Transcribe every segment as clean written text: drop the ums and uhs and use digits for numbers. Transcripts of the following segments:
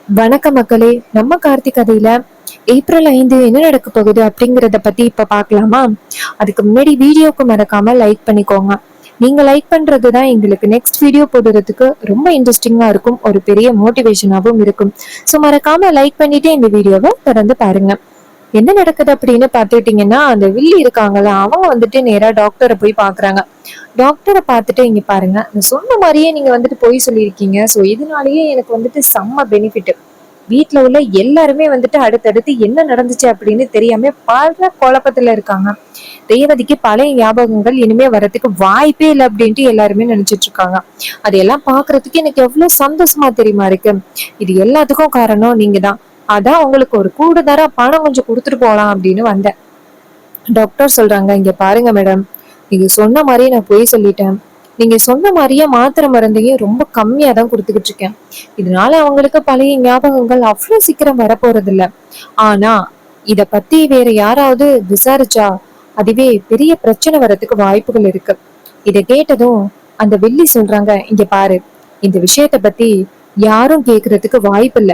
வணக்க மக்களே. நம்ம கார்த்திக் கதையில ஏப்ரல் 5 என்ன நடக்க போகுது அப்படிங்கறத பத்தி இப்ப பார்க்கலாமா? அதுக்கு முன்னாடி வீடியோக்கு மறக்காம லைக் பண்ணிக்கோங்க. நீங்க லைக் பண்றதுதான் எங்களுக்கு நெக்ஸ்ட் வீடியோ போடுறதுக்கு ரொம்ப இன்ட்ரெஸ்டிங்கா இருக்கும், ஒரு பெரிய மோட்டிவேஷனாகவும் இருக்கும். ஸோ மறக்காம லைக் பண்ணிட்டு இந்த வீடியோவை தொடர்ந்து பாருங்க. என்ன நடக்குது அப்படின்னு பாத்துக்கிட்டீங்கன்னா, அந்த வில்லி இருக்காங்கல்ல, அவங்க வந்துட்டு நேரா டாக்டரை போய் பாக்குறாங்க. டாக்டரை பார்த்துட்டு, இங்க பாருங்க, நான் சொன்ன மாதிரியே நீங்க வந்துட்டு போய் சொல்லியிருக்கீங்க. ஸோ இதனாலேயே எனக்கு வந்துட்டு செம்ம பெனிஃபிட். வீட்டுல உள்ள எல்லாருமே வந்துட்டு அடுத்தடுத்து என்ன நடந்துச்சு அப்படின்னு தெரியாம பல குழப்பத்துல இருக்காங்க. ரேவதிக்கு பழைய ஞாபகங்கள் இனிமே வர்றதுக்கு வாய்ப்பே இல்லை அப்படின்ட்டு எல்லாருமே நினைச்சிட்டு இருக்காங்க. அதையெல்லாம் பாக்குறதுக்கு எனக்கு எவ்வளவு சந்தோஷமா தெரியுமா இருக்கு. இது எல்லாத்துக்கும் காரணம் நீங்க தான். அதான் உங்களுக்கு ஒரு கூடுதலா பணம் கொஞ்சம் கொடுத்துட்டு போலாம் அப்படின்னு வந்தேன். டாக்டர் சொல்றாங்க, இங்க பாருங்க மேடம், நீங்க சொன்ன மாதிரியே நான் போய் சொல்லிட்டேன். நீங்க சொன்ன மாதிரியே மாத்திரை மருந்தையும் ரொம்ப கம்மியா தான் கொடுத்துக்கிட்டு இருக்கேன். இதனால அவங்களுக்கு பழைய ஞாபகங்கள் அவ்வளவு சீக்கிரம் வரப்போறது இல்ல. ஆனா இத பத்தி வேற யாராவது விசாரிச்சா அதுவே பெரிய பிரச்சனை வர்றதுக்கு வாய்ப்புகள் இருக்கு. இத கேட்டதும் அந்த வில்லி சொல்றாங்க, இங்க பாரு, இந்த விஷயத்த பத்தி யாரும் கேக்குறதுக்கு வாய்ப்பு இல்ல.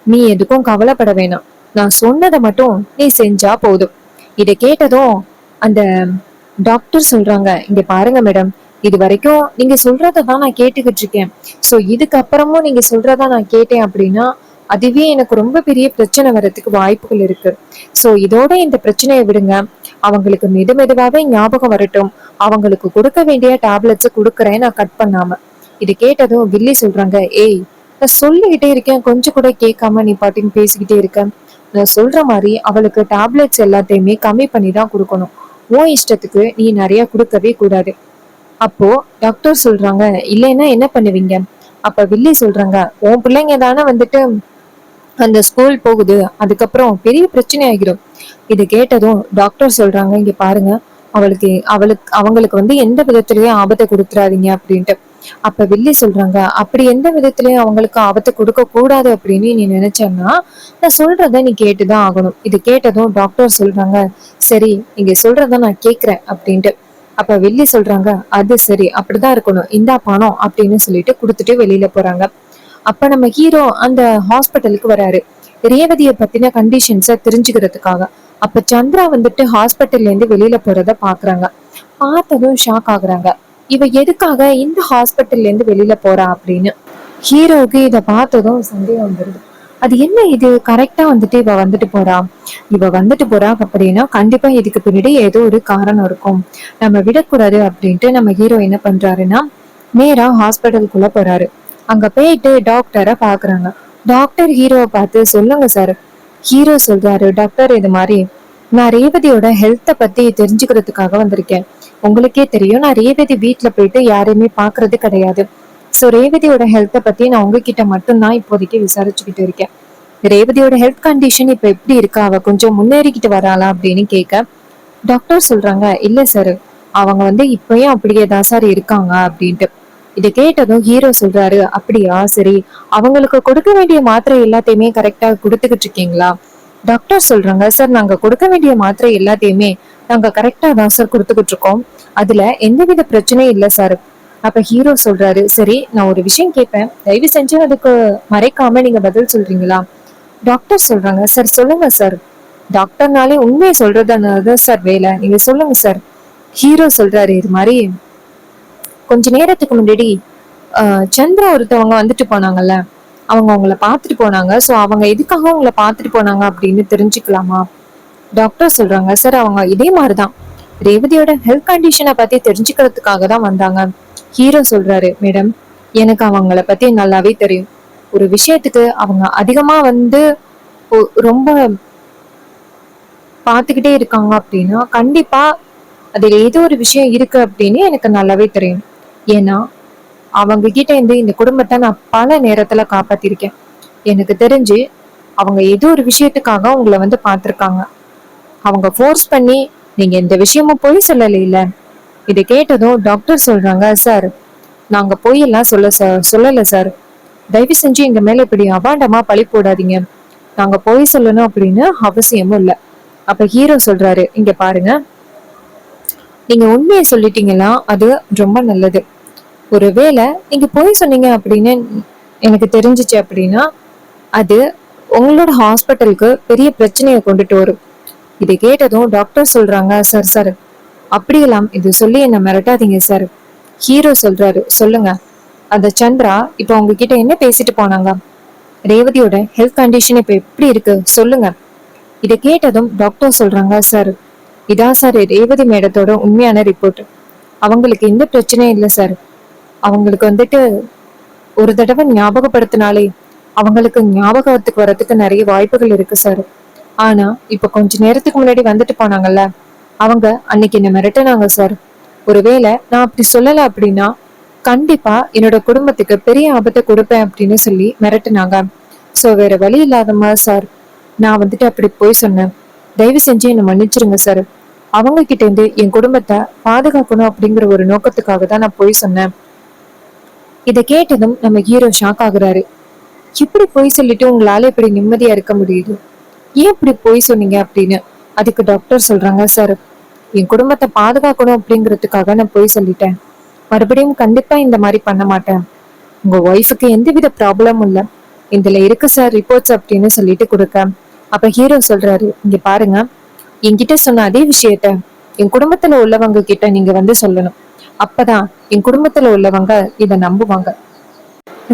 நீ எதுக்கும் கவலைப்பட வேணாம். நான் சொன்னதை மட்டும் நீ செஞ்சா போதும். இத கேட்டதும் அந்த டாக்டர் சொல்றாங்க, இங்க பாருங்க மேடம், இது வரைக்கும் நீங்க சொல்றதான் நான் கேட்டுக்கிட்டு இருக்கேன். சோ இதுக்கப்புறமும் நீங்க சொல்றதா நான் கேட்டேன் அப்படின்னா அதுவே எனக்கு ரொம்ப பெரிய பிரச்சனை வர்றதுக்கு வாய்ப்புகள் இருக்கு. சோ இதோட இந்த பிரச்சனையை விடுங்க. அவங்களுக்கு மெதுவாவே ஞாபகம் வரட்டும். அவங்களுக்கு கொடுக்க வேண்டிய டேப்லெட்ஸ் கொடுக்கறேன், நான் கட் பண்ணாம. இது கேட்டதும் வில்லி சொல்றாங்க, ஏய், நான் சொல்லிக்கிட்டே இருக்கேன், கொஞ்சம் கூட கேட்காம நீ பாட்டுன்னு பேசிக்கிட்டே இருக்க. நான் சொல்ற மாதிரி அவளுக்கு டேப்லெட்ஸ் எல்லாத்தையுமே கம்மி பண்ணி தான் கொடுக்கணும். உன் இஷ்டத்துக்கு நீ நிறைய கொடுக்கவே கூடாது. அப்போ டாக்டர் சொல்றாங்க, இல்லைன்னா என்ன பண்ணுவீங்க? அப்ப வில்லி சொல்றாங்க, உன் பிள்ளைங்க தானே வந்துட்டு அந்த ஸ்கூல் போகுது, அதுக்கப்புறம் பெரிய பிரச்சனை ஆகிடும். இது கேட்டதும் டாக்டர் சொல்றாங்க, இங்க பாருங்க, அவங்களுக்கு வந்து எந்த விதத்திலயும் ஆபத்தை கொடுத்துறாதீங்க அப்படின்ட்டு. அப்ப வில்லி சொல்றாங்க, அப்படி எந்த விதத்திலயும் அவங்களுக்கு ஆபத்தை கொடுக்க கூடாது அப்படின்னு நீ நினைச்சேன்னா நான் சொல்றத நீ கேட்டுதான் ஆகணும். இது கேட்டதும் டாக்டர் சொல்றாங்க, சரி, நீங்க சொல்றத நான் கேக்குறேன் அப்படின்ட்டு. அப்ப வில்லி சொல்றாங்க, அது சரி, அப்படிதான் இருக்கணும், இந்தா பணம் அப்படின்னு சொல்லிட்டு கொடுத்துட்டு வெளியில போறாங்க. அப்ப நம்ம ஹீரோ அந்த ஹாஸ்பிட்டலுக்கு வராரு, ரேவதிய பத்தின கண்டிஷன்ஸ தெரிஞ்சுக்கிறதுக்காக. அப்ப சந்திரா வந்துட்டு ஹாஸ்பிட்டல்ல இருந்து வெளியில போறத பாக்குறாங்க. பார்த்ததும் ஷாக் ஆகுறாங்க. இவ எதுக்காக இந்த ஹாஸ்பிட்டல்ல இருந்து வெளியில போறா அப்படின்னு. ஹீரோவுக்கு இத பார்த்ததும் சந்தேகம் வந்துருது. அது என்ன, இது கரெக்டா வந்துட்டு இவ வந்துட்டு போறா அப்படின்னா கண்டிப்பா இதுக்கு பின்னாடி ஏதோ ஒரு காரணம் இருக்கும். நம்ம விடக்கூடாது அப்படின்ட்டு நம்ம ஹீரோ என்ன பண்றாருன்னா நேரா ஹாஸ்பிட்டலுக்குள்ள போறாரு. அங்க போயிட்டு டாக்டரை பாக்குறாங்க. டாக்டர் ஹீரோவை பார்த்து, சொல்லுங்க சார். ஹீரோ சொல்றாரு, டாக்டர், இது மாதிரி நான் ரேவதியோட ஹெல்த்தை பத்தி தெரிஞ்சுக்கிறதுக்காக வந்திருக்கேன். உங்களுக்கே தெரியும், நான் ரேவதி வீட்டுல போயிட்டு யாரையுமே பாக்குறது கிடையாது. சோ ரேவதியோட ஹெல்த்தை பத்தி நான் உங்ககிட்ட மட்டும்தான் இப்போதைக்கு விசாரிச்சுக்கிட்டு இருக்கேன். ரேவதியோட ஹெல்த் கண்டிஷன் இப்ப எப்படி இருக்கா, அவ கொஞ்சம் முன்னேறிக்கிட்டு வராளா அப்படின்னு கேட்க டாக்டர் சொல்றாங்க, இல்ல சார், அவங்க வந்து இப்பயும் அப்படியே தான் சார் இருக்காங்க அப்படின்ட்டு. இதை கேட்டதும் ஹீரோ சொல்றாரு, அப்படியா, சரி, அவங்களுக்கு கொடுக்க வேண்டிய மாத்திரை எல்லாத்தையுமே கரெக்டா கொடுத்துக்கிட்டு இருக்கீங்களா? டாக்டர் சொல்றாங்க, சார், நாங்க கொடுக்க வேண்டிய மாத்திரை எல்லாத்தையுமே நாங்க கரெக்டா தான் சார் கொடுத்துக்கிட்டு இருக்கோம். அதுல எந்தவித பிரச்சனையும் இல்லை சார். அப்ப ஹீரோ சொல்றாரு, சரி, நான் ஒரு விஷயம் கேட்பேன், தயவு செஞ்சு அதுக்கு மறைக்காம நீங்க பதில் சொல்றீங்களா? டாக்டர் சொல்றாங்க, சார், சொல்லுங்க சார். டாக்டர்னாலே உண்மையை சொல்றதுதான் சார் வேலை, நீங்க சொல்லுங்க சார். ஹீரோ சொல்றாரு, இது மாதிரி கொஞ்ச நேரத்துக்கு முன்னாடி சந்திரா ஒருத்தவங்க வந்துட்டு போனாங்கல்ல, அவங்க உங்களை பார்த்துட்டு போனாங்க. ஸோ அவங்க எதுக்காக உங்களை பார்த்துட்டு போனாங்க அப்படின்னு தெரிஞ்சுக்கலாமா? டாக்டர் சொல்றாங்க, சார், அவங்க இதே மாதிரிதான் ரேவதியோட ஹெல்த் கண்டிஷனை பத்தி தெரிஞ்சுக்கிறதுக்காக தான் வந்தாங்க. ஹீரோ சொல்றாரு, மேடம், எனக்கு அவங்கள பத்தி நல்லாவே தெரியும். ஒரு விஷயத்துக்கு அவங்க அதிகமா வந்து ரொம்ப பார்த்துக்கிட்டே இருக்காங்க அப்படின்னா கண்டிப்பா அதுல ஏதோ ஒரு விஷயம் இருக்கு அப்படின்னு எனக்கு நல்லாவே தெரியும். ஏன்னா அவங்க கிட்ட இருந்து இந்த குடும்பத்தை நான் பல நேரத்துல காப்பாத்திருக்கேன். எனக்கு தெரிஞ்சு அவங்க ஏதோ ஒரு விஷயத்துக்காக உங்களை வந்து பார்த்திருக்காங்க. அவங்க ஃபோர்ஸ் பண்ணி நீங்க இந்த விஷயமும் பொய் சொல்லல இல்ல. இதை கேட்டதும் டாக்டர் சொல்றாங்க, சார், நாங்க பொய் எல்லாம் சொல்லல சார். தயவு செஞ்சு எங்க மேல இப்படி அபாண்டமா பழி போடாதீங்க. நாங்க பொய் சொல்லணும் அப்படின்னு அவசியமும் இல்லை. அப்ப ஹீரோ சொல்றாரு, இங்க பாருங்க, நீங்க உண்மையை சொல்லிட்டீங்கன்னா அது ரொம்ப நல்லது. ஒருவேளை நீங்க பொய் சொன்னீங்க அப்படின்னு எனக்கு தெரிஞ்சிச்சு அப்படின்னா அது உங்களோட ஹாஸ்பிட்டலுக்கு பெரிய பிரச்சனையை கொண்டுட்டு வரும். இதை கேட்டதும் டாக்டர் சொல்றாங்க, சார் சார் அப்படியெல்லாம் இது சொல்லி என்ன மிரட்டாதீங்க சார். ஹீரோ சொல்றாரு, சொல்லுங்க. அந்த சந்திரா இப்ப உங்ககிட்ட என்ன பேசிட்டு போனாங்க? ரேவதியோட ஹெல்த் கண்டிஷன் இப்ப எப்படி இருக்கு சொல்லுங்க. இதை கேட்டதும் டாக்டர் சொல்றாங்க, சார் இதான் சார் ரேவதி மேடத்தோட உண்மையான ரிப்போர்ட். அவங்களுக்கு எந்த பிரச்சனையும் இல்லை சார். அவங்களுக்கு வந்துட்டு ஒரு தடவை ஞாபகப்படுத்தினாலே அவங்களுக்கு ஞாபகத்துக்கு வர்றதுக்கு நிறைய வாய்ப்புகள் இருக்கு சார். ஆனா இப்ப கொஞ்ச நேரத்துக்கு முன்னாடி வந்துட்டு போனாங்கல்ல, அவங்க அன்னைக்கு என்ன மிரட்டினாங்க சார். ஒருவேளை நான் அப்படி சொல்லல அப்படின்னா கண்டிப்பா என்னோட குடும்பத்துக்கு பெரிய ஆபத்தை கொடுப்பேன் அப்படின்னு சொல்லி மிரட்டினாங்க. சோ வேற வழி இல்லாதமா சார் நான் வந்துட்டு அப்படி போய் சொன்னேன். தயவு செஞ்சு என்னை மன்னிச்சிருங்க சார். அவங்க கிட்ட இருந்து என் குடும்பத்தை பாதுகாக்கணும் அப்படிங்கிற ஒரு நோக்கத்துக்காக தான் நான் போய் சொன்னேன். இதை கேட்டதும் நம்ம ஹீரோ ஷாக் ஆகுறாரு. இப்படி போய் சொல்லிட்டு உங்களால இப்படி நிம்மதியா இருக்க முடியுது? ஏன் இப்படி போய் சொன்னீங்க அப்படின்னு. அதுக்கு டாக்டர் சொல்றாங்க, சார் என் குடும்பத்தை பாதுகாக்கணும் அப்படிங்கிறதுக்காக நான் போய் சொல்லிட்டேன். மறுபடியும் கண்டிப்பா இந்த மாதிரி பண்ண மாட்டேன். உங்க ஒய்ஃபுக்கு எந்தவித ப்ராப்ளமும் இல்ல, இதுல இருக்கு சார் ரிப்போர்ட்ஸ் அப்படின்னு சொல்லிட்டு கொடுக்க. அப்ப ஹீரோ சொல்றாரு, இங்க பாருங்க, என்கிட்ட சொன்ன அதே விஷயத்த என் குடும்பத்துல உள்ளவங்க கிட்ட நீங்க வந்து சொல்லணும். அப்பதான் என் குடும்பத்துல உள்ளவங்க இத நம்புவாங்க.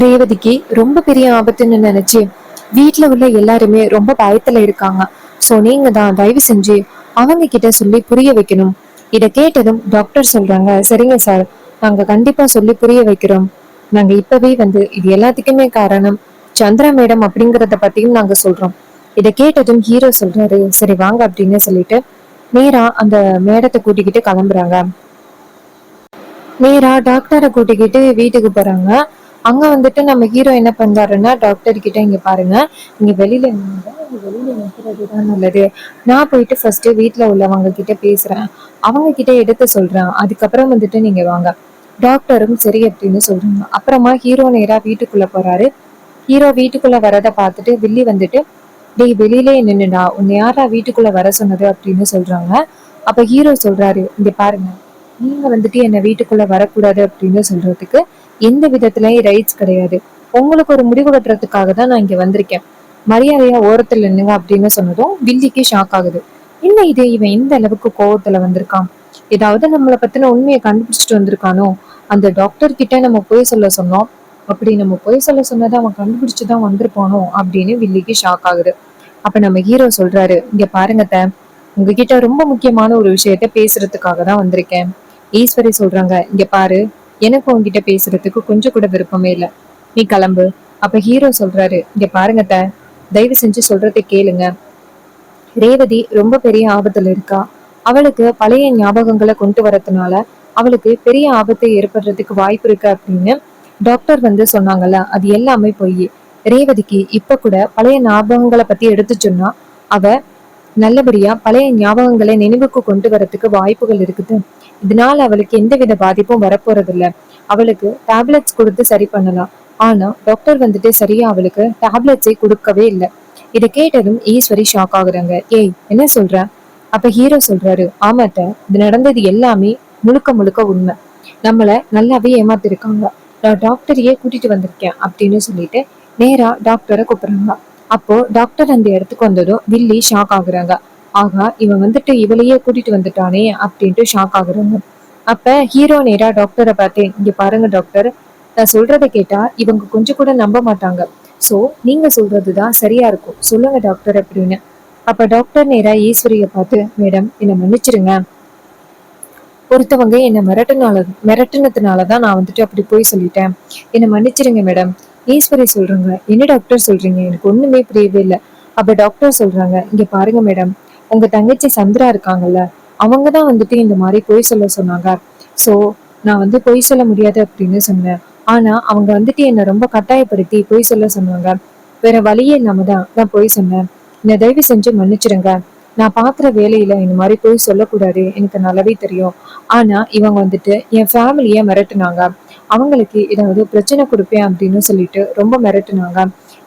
ரேவதிக்கு ரொம்ப பெரிய ஆபத்துன்னு நினைச்சு வீட்டுல உள்ள எல்லாருமே ரொம்ப பயத்துல இருக்காங்க. சோ நீங்க தான் தயவு செஞ்சு அவங்க கிட்ட சொல்லி புரிய வைக்கணும். இத கேட்டதும் டாக்டர் சொல்றாங்க, சரிங்க சார், நாங்க கண்டிப்பா சொல்லி புரிய வைக்கிறோம். நாங்க இப்பவே வந்து இது எல்லாத்துக்குமே காரணம் சந்திரா மேடம் அப்படிங்கறத பத்தியும் நாங்க சொல்றோம். இத கேட்டதும் ஹீரோ சொல்றாரு, சரி வாங்க அப்படின்னு சொல்லிட்டு நேரா அந்த மேடத்தை கூட்டிக்கிட்டு கிளம்புறாங்க. நேரா டாக்டரை கூட்டிக்கிட்டு வீட்டுக்கு போறாங்க. அங்க வந்துட்டு நம்ம ஹீரோ என்ன பண்றாருன்னா டாக்டர் கிட்ட, இங்க பாருங்க, நீங்க வெளியில நின்னுங்க, நீங்க வெளியில நிற்கிறதுதான் நல்லது. நான் போயிட்டு ஃபர்ஸ்ட் வீட்டுல உள்ளவங்க கிட்ட பேசுறேன், அவங்க கிட்ட எடுத்து சொல்றேன், அதுக்கப்புறம் வந்துட்டு நீங்க வாங்க. டாக்டரும் சரி அப்படின்னு சொல்றாங்க. அப்புறமா ஹீரோ நேரா வீட்டுக்குள்ள போறாரு. ஹீரோ வீட்டுக்குள்ள வரத பார்த்துட்டு வில்லி வந்துட்டு, டேய் வெளியிலே நின்னுடா, உன்னை யாரா வீட்டுக்குள்ள வர சொன்னது அப்படின்னு சொல்றாங்க. அப்ப ஹீரோ சொல்றாரு, இங்க பாருங்க, நீங்க வந்துட்டு என்ன வீட்டுக்குள்ள வரக்கூடாது அப்படின்னு சொல்றதுக்கு எந்த விதத்துலயும் ரைட்ஸ் கிடையாது. உங்களுக்கு ஒரு முடிவு கட்டுறதுக்காக தான் நான் இங்க வந்திருக்கேன். மரியாதையா ஓரத்துல நின்னுங்க அப்படின்னு சொன்னதும் வில்லிக்கு ஷாக் ஆகுது. என்ன இது, இவன் இந்த அளவுக்கு கோவத்துல வந்திருக்கான்? ஏதாவது நம்மளை பத்தின உண்மையை கண்டுபிடிச்சிட்டு வந்திருக்கானோ? அந்த டாக்டர் கிட்ட நம்ம போய் சொல்ல சொன்னோம், அப்படி நம்ம போய் சொல்ல சொன்னதை அவன் கண்டுபிடிச்சுதான் வந்திருப்பானோ அப்படின்னு வில்லிக்கு ஷாக் ஆகுது. அப்ப நம்ம ஹீரோ சொல்றாரு, இங்க பாருங்க உங்ககிட்ட ரொம்ப முக்கியமான ஒரு விஷயத்த பேசுறதுக்காக தான் வந்திருக்கேன். ஈஸ்வரி சொல்றாங்க, இங்க பாரு, எனக்கு உங்ககிட்ட பேசுறதுக்கு கொஞ்சம் கூட விருப்பமே இல்ல, நீ கிளம்பு. அப்ப ஹீரோ சொல்றாரு, இங்க பாருங்க தயவு செஞ்சு சொல்றதை கேளுங்க. ரேவதி ரொம்ப பெரிய ஆபத்துல இருக்கா. அவளுக்கு பழைய ஞாபகங்களை கொண்டு வரதுனால அவளுக்கு பெரிய ஆபத்து ஏற்படுறதுக்கு வாய்ப்பு இருக்கு அப்படின்னு டாக்டர் வந்து சொன்னாங்கல்ல, அது எல்லாமே பொய். ரேவதிக்கு இப்ப கூட பழைய ஞாபகங்களை பத்தி எடுத்து சொன்னா அவ நல்லபடியா பழைய ஞாபகங்களை நினைவுக்கு கொண்டு வரதுக்கு வாய்ப்புகள் இருக்குது. இதனால அவளுக்கு எந்தவித பாதிப்பும் வரப்போறது இல்ல. அவளுக்கு டேப்லெட்ஸ் கொடுத்து சரி பண்ணலாம். ஆனா டாக்டர் வந்துட்டு சரியா அவளுக்கு டேப்லெட்ஸை கொடுக்கவே இல்லை. இதை கேட்டதும் ஈஸ்வரி ஷாக் ஆகுறாங்க. ஏய் என்ன சொல்ற? அப்ப ஹீரோ சொல்றாரு, ஆமாட்ட, இது நடந்தது எல்லாமே முழுக்க முழுக்க உண்மை. நம்மள நல்லாவே ஏமாத்திருக்காங்க. நான் டாக்டரையே கூட்டிட்டு வந்திருக்கேன் அப்படின்னு சொல்லிட்டு நேரா டாக்டரை கூப்பிடுறாங்க. அப்போ டாக்டர் அந்த இடத்துக்கு வந்ததும் வில்லி ஷாக் ஆகுறாங்க. ஆகா, இவன் வந்துட்டு இவளையே கூட்டிட்டு வந்துட்டானே அப்படின்ட்டு ஷாக் ஆகுறாங்க. அப்ப ஹீரோ நேரா டாக்டரை பார்த்து, இங்க பாருங்க டாக்டர், நான் சொல்றதை கேட்டா இவங்க கொஞ்சம் கூட நம்ப மாட்டாங்க. சோ நீங்க சொல்றதுதான் சரியா இருக்கும், சொல்லுங்க டாக்டர் அப்படின்னு. அப்ப டாக்டர் நேரா ஈஸ்வரிய பார்த்து, மேடம் என்ன மன்னிச்சிருங்க, ஒருத்தவங்க என்ன மிரட்டினதுனாலதான் நான் வந்துட்டு அப்படி போய் சொல்லிட்டேன், என்ன மன்னிச்சிருங்க மேடம். ஈஸ்வரி சொல்றாங்க, என்ன டாக்டர் சொல்றீங்க, எனக்கு ஒண்ணுமே புரியவே இல்லை. அப்ப டாக்டர் சொல்றாங்க, இங்க பாருங்க மேடம், உங்க தங்கச்சி சந்திரா இருக்காங்கல்ல, அவங்கதான் வந்துட்டு இந்த மாதிரி பொய் சொல்ல சொன்னாங்க. சோ நான் வந்து பொய் சொல்ல முடியாது அப்படின்னு சொன்னேன். ஆனா அவங்க வந்துட்டு என்ன ரொம்ப கட்டாயப்படுத்தி பொய் சொல்ல சொன்னாங்க. வேற வழியே இல்லாம தான் நான் பொய் சொன்னேன். என்னை தயவு செஞ்சு மன்னிச்சிடுங்க. நான் பாக்குற வேலையில இந்த மாதிரி பொய் சொல்லக்கூடாது, எனக்கு நல்லாவே தெரியும். ஆனா இவங்க வந்துட்டு என் ஃபேமிலிய மிரட்டுனாங்க. அவங்களுக்கு ஏதாவது பிரச்சனை கொடுப்பேன் அப்படின்னு சொல்லிட்டு ரொம்ப மிரட்டுனாங்க.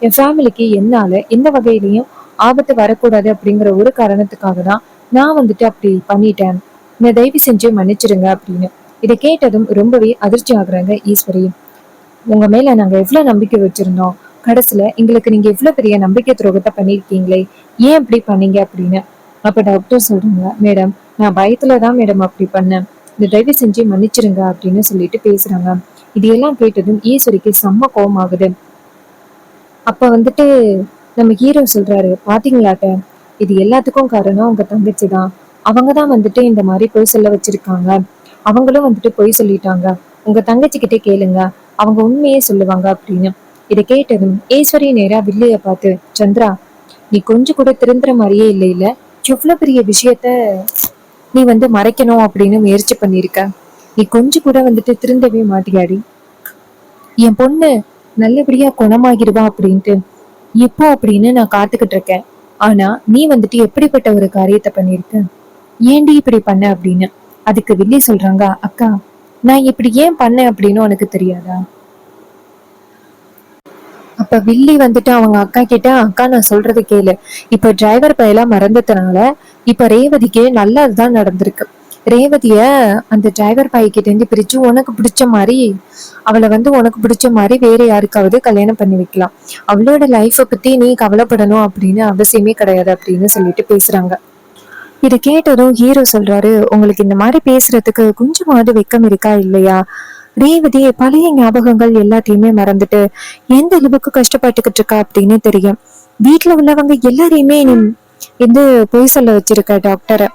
என் ஃபேமிலிக்கு என்னால எந்த வகையிலையும் ஆபத்து வரக்கூடாது அப்படிங்கிற ஒரு காரணத்துக்காக தான் நான் வந்துட்டு அப்படி பண்ணிட்டேன். என்னை தயவு செஞ்சு மன்னிச்சிடுங்க அப்படின்னு. இதை கேட்டதும் ரொம்பவே அதிர்ச்சி ஆகுறாங்க ஈஸ்வரி. உங்க மேல நாங்க எவ்வளவு நம்பிக்கை வச்சிருந்தோம், கடைசியில எங்களுக்கு நீங்க இவ்வளவு பெரிய நம்பிக்கை துரோகத்தை பண்ணிருக்கீங்களே, ஏன் அப்படி பண்ணீங்க அப்படின்னு. அப்ப டாக்டர் சொல்றாங்க, மேடம் நான் பயத்துலதான் மேடம் அப்படி பண்ணேன், இந்த தயவு செஞ்சு மன்னிச்சிருங்க அப்படின்னு சொல்லிட்டு பேசுறாங்க. இது எல்லாம் கேட்டதும் ஈஸ்வரிக்கு செம்ம கோவம் ஆகுது. அப்ப வந்துட்டு நம்ம ஹீரோ சொல்றாரு, பாத்தீங்களாட்ட இது எல்லாத்துக்கும் காரணம் உங்க தங்கச்சி தான். அவங்கதான் வந்துட்டு இந்த மாதிரி பொய் சொல்ல வச்சிருக்காங்க. அவங்களும் வந்துட்டு பொய் சொல்லிட்டாங்க. உங்க தங்கச்சி கிட்டே கேளுங்க, அவங்க உண்மையே சொல்லுவாங்க அப்படின்னு. இதை கேட்டதும் ஈஸ்வரி நேரா வில்லைய பார்த்து, சந்திரா நீ கொஞ்சம் கூட திருந்துற மாதிரியே இல்லை இல்ல, எவ்வளவு பெரிய விஷயத்த நீ வந்து மறைக்கணும் அப்படின்னு முயற்சி பண்ணிருக்க. நீ கொஞ்சம் கூட வந்துட்டு திருந்தவே மாட்டியாடி. என் பொண்ணு நல்லபடியா குணமாகிடுவா அப்படின்ட்டு எப்போ அப்படின்னு நான் காத்துக்கிட்டு இருக்கேன். ஆனா நீ வந்துட்டு எப்படிப்பட்ட ஒரு காரியத்தை பண்ணிருக்க, ஏன்டி இப்படி பண்ண அப்படின்னு. அதுக்கு வில்லி சொல்றாங்க, அக்கா நான் இப்படி ஏன் பண்ணேன் அப்படின்னு உனக்கு தெரியாதா. அப்ப வில்லி வந்துட்டு அவங்க அக்கா கிட்ட, அக்கா நான் சொல்றது கேளு, இப்ப டிரைவர் பையெல்லாம் மறந்ததுனால இப்ப ரேவதிக்கு நல்லதுதான் நடந்திருக்கு. ரேவதிய அந்த டிரைவர் பையகிட்ட இருந்து பிரிச்சு உனக்கு பிடிச்ச மாதிரி, அவளை வந்து உனக்கு பிடிச்ச மாதிரி வேற யாருக்காவது கல்யாணம் பண்ணி வைக்கலாம். அவளோட லைஃபை பத்தி நீ கவலைப்படணும் அப்படின்னு அவசியமே கிடையாது அப்படின்னு சொல்லிட்டு பேசுறாங்க. இதை கேட்டதும் ஹீரோ சொல்றாரு, உங்களுக்கு இந்த மாதிரி பேசுறதுக்கு கொஞ்சமாவது வெக்கம் இருக்கா இல்லையா. ரேவதி பழைய ஞாபகங்கள் எல்லாத்தையுமே மறந்துட்டு எந்த அளவுக்கு கஷ்டப்பட்டுக்கிட்டு இருக்கா அப்படின்னு தெரியும். வீட்டுல உள்ளவங்க எல்லாரையுமே நீ வந்து பொய் சொல்ல வச்சிருக்க டாக்டரை.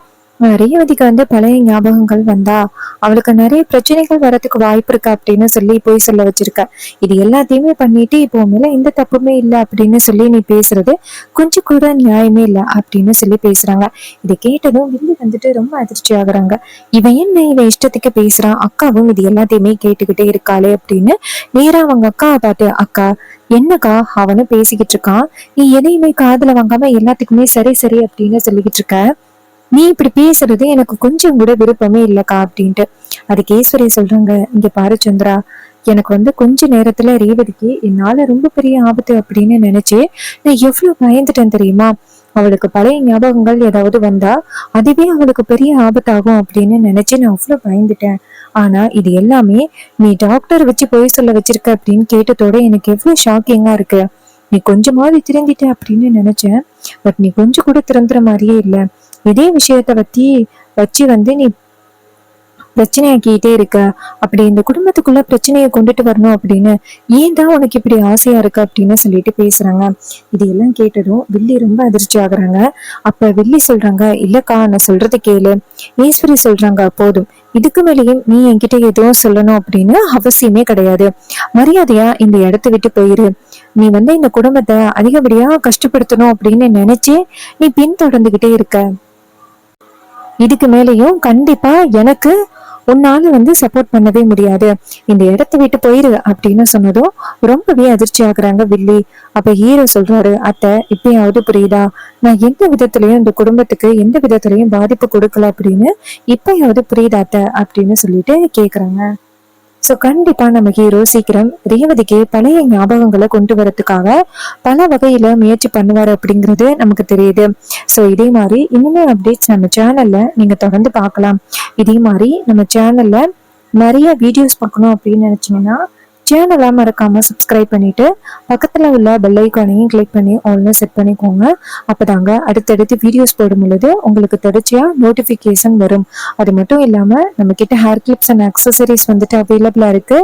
ரேவதிக்கு வந்து பழைய ஞாபகங்கள் வந்தா அவளுக்கு நிறைய பிரச்சனைகள் வரதுக்கு வாய்ப்பு இருக்கு அப்படின்னு சொல்லி பொய் சொல்ல வச்சிருக்க. இது எல்லாத்தையுமே பண்ணிட்டு இப்போ மேல எந்த தப்புமே இல்லை அப்படின்னு சொல்லி நீ பேசுறது கொஞ்சம் கூட நியாயமே இல்லை அப்படின்னு சொல்லி பேசுறாங்க. இதை கேட்டதும் வில்லி வந்துட்டு ரொம்ப அதிர்ச்சி ஆகுறாங்க. இவன் என்ன இவன் இஷ்டத்துக்கு பேசுறான், அக்காவும் இது எல்லாத்தையுமே கேட்டுக்கிட்டே இருக்காளே அப்படின்னு நேரா அவங்க அக்காவை பார்த்து, அக்கா என்னக்கா அவனு பேசிக்கிட்டு இருக்கான், நீ எதையுமே காதுல வாங்காம எல்லாத்துக்குமே சரி சரி அப்படின்னு சொல்லிக்கிட்டு இருக்க, நீ இப்படி பேசுறது எனக்கு கொஞ்சம் கூட விருப்பமே இல்லக்கா அப்படின்ட்டு. அதுக்கு ஈஸ்வரி சொல்றாங்க, இங்க பாரு சந்திரா, எனக்கு வந்து கொஞ்ச நேரத்துல ரேவதிக்கு என்னால ரொம்ப பெரிய ஆபத்து அப்படின்னு நினைச்சு நான் எவ்வளவு பயந்துட்டேன் தெரியுமா. அவளுக்கு பழைய ஞாபகங்கள் ஏதாவது வந்தா அதுவே அவளுக்கு பெரிய ஆபத்தாகும் அப்படின்னு நினைச்சு நான் அவ்வளவு பயந்துட்டேன். ஆனா இது எல்லாமே நீ டாக்டர் வச்சு பொய் சொல்ல வச்சிருக்க அப்படின்னு கேட்டதோட எனக்கு எவ்வளவு ஷாக்கிங்கா இருக்கு. நீ கொஞ்சமாவது திருந்திட்ட அப்படின்னு நினைச்சேன், பட் நீ கொஞ்சம் கூட திருந்துற மாதிரியே இல்லை. இதே விஷயத்த வச்சு வந்து நீ பிரச்சனையாக்கிட்டே இருக்க. அப்படி இந்த குடும்பத்துக்குள்ள பிரச்சனையை கொண்டுட்டு வரணும் அப்படின்னு ஏன் தான் உனக்கு இப்படி ஆசையா இருக்கு அப்படின்னு சொல்லிட்டு பேசுறாங்க. இதையெல்லாம் கேட்டதும் வில்லி ரொம்ப அதிர்ச்சி ஆகுறாங்க. அப்ப வில்லி சொல்றாங்க, இல்லக்கா நான் சொல்றது கேளு. ஈஸ்வரி சொல்றாங்க, போதும், இதுக்கு மேலேயும் நீ என்கிட்ட எதுவும் சொல்லணும் அப்படின்னு அவசியமே கிடையாது. மரியாதையா இந்த இடத்த விட்டு போயிரு. நீ வந்து இந்த குடும்பத்தை அதிகப்படியா கஷ்டப்படுத்தணும் அப்படின்னு நினைச்சு நீ பின்தொடர்ந்துகிட்டே இருக்க. இதுக்கு மேலேயும் கண்டிப்பா எனக்கு உன்னால வந்து சப்போர்ட் பண்ணவே முடியாது. இந்த இடத்த விட்டு போயிரு அப்படின்னு சொன்னதும் ரொம்பவே அதிர்ச்சி ஆகுறாங்க வில்லி. அப்ப ஹீரோ சொல்றாரு, அத்தை இப்பயாவது புரியுதா, நான் எந்த விதத்திலயும் இந்த குடும்பத்துக்கு எந்த விதத்திலயும் பாதிப்பு கொடுக்கல அப்படின்னு இப்பயாவது புரியுதா அத்தை அப்படின்னு சொல்லிட்டு கேக்குறாங்க. ஸோ கண்டிப்பா நம்ம ஹீரோ சீக்கிரம் ரேவதிக்கு பழைய ஞாபகங்களை கொண்டு வரதுக்காக பல வகையில முயற்சி பண்ணுவாரு அப்படிங்கிறது நமக்கு தெரியுது. ஸோ இதே மாதிரி இன்னுமே அப்டேட்ஸ் நம்ம சேனல்ல நீங்க தொடர்ந்து பார்க்கலாம். இதே மாதிரி நம்ம சேனல்ல நிறைய வீடியோஸ் பார்க்கணும் அப்படின்னு நினைச்சீங்கன்னா சேனலை மறக்காம சப்ஸ்கிரைப் பண்ணிட்டு பக்கத்துல உள்ள பெல் ஐக்கானையும் கிளிக் பண்ணி ஆல்னு செட் பண்ணிக்கோங்க. அப்பதாங்க அடுத்தடுத்து வீடியோஸ் போடும் பொழுது உங்களுக்கு தொடர்ச்சியா நோட்டிபிகேஷன் வரும். அது மட்டும் இல்லாம நம்ம கிட்ட ஹேர் கிளிப்ஸ் அண்ட் அக்சசரிஸ் வந்துட்டு அவைலபிளா இருக்கு.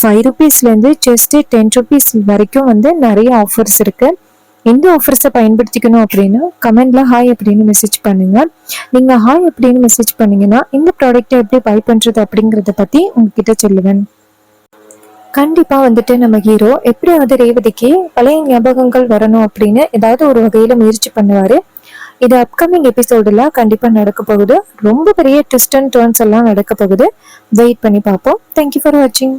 5 rupeesல இருந்து ஜஸ்ட் 10 rupees வரைக்கும் வந்து நிறைய ஆஃபர்ஸ் இருக்கு. எந்த ஆஃபர்ஸை பயன்படுத்திக்கணும் அப்படின்னா கமெண்ட்ல ஹாய் அப்படின்னு மெசேஜ் பண்ணுங்க. நீங்க ஹாய் அப்படின்னு மெசேஜ் பண்ணீங்கன்னா இந்த ப்ராடக்ட்டை எப்படி பை பண்றது அப்படிங்கறத பத்தி உங்ககிட்ட சொல்லுவேன். கண்டிப்பா வந்துட்டு நம்ம ஹீரோ எப்படியாவது ரேவதிக்கு பழைய ஞாபகங்கள் வரணும் அப்படின்னு ஏதாவது ஒரு வகையில முயற்சி பண்ணுவாரு. இது அப்கமிங் எபிசோடுல கண்டிப்பா நடக்க போகுது. ரொம்ப பெரிய ட்விஸ்ட் அண்ட் டர்ன்ஸ் எல்லாம் நடக்க போகுது. வெயிட் பண்ணி பார்ப்போம். தேங்க்யூ ஃபார் வாட்சிங்.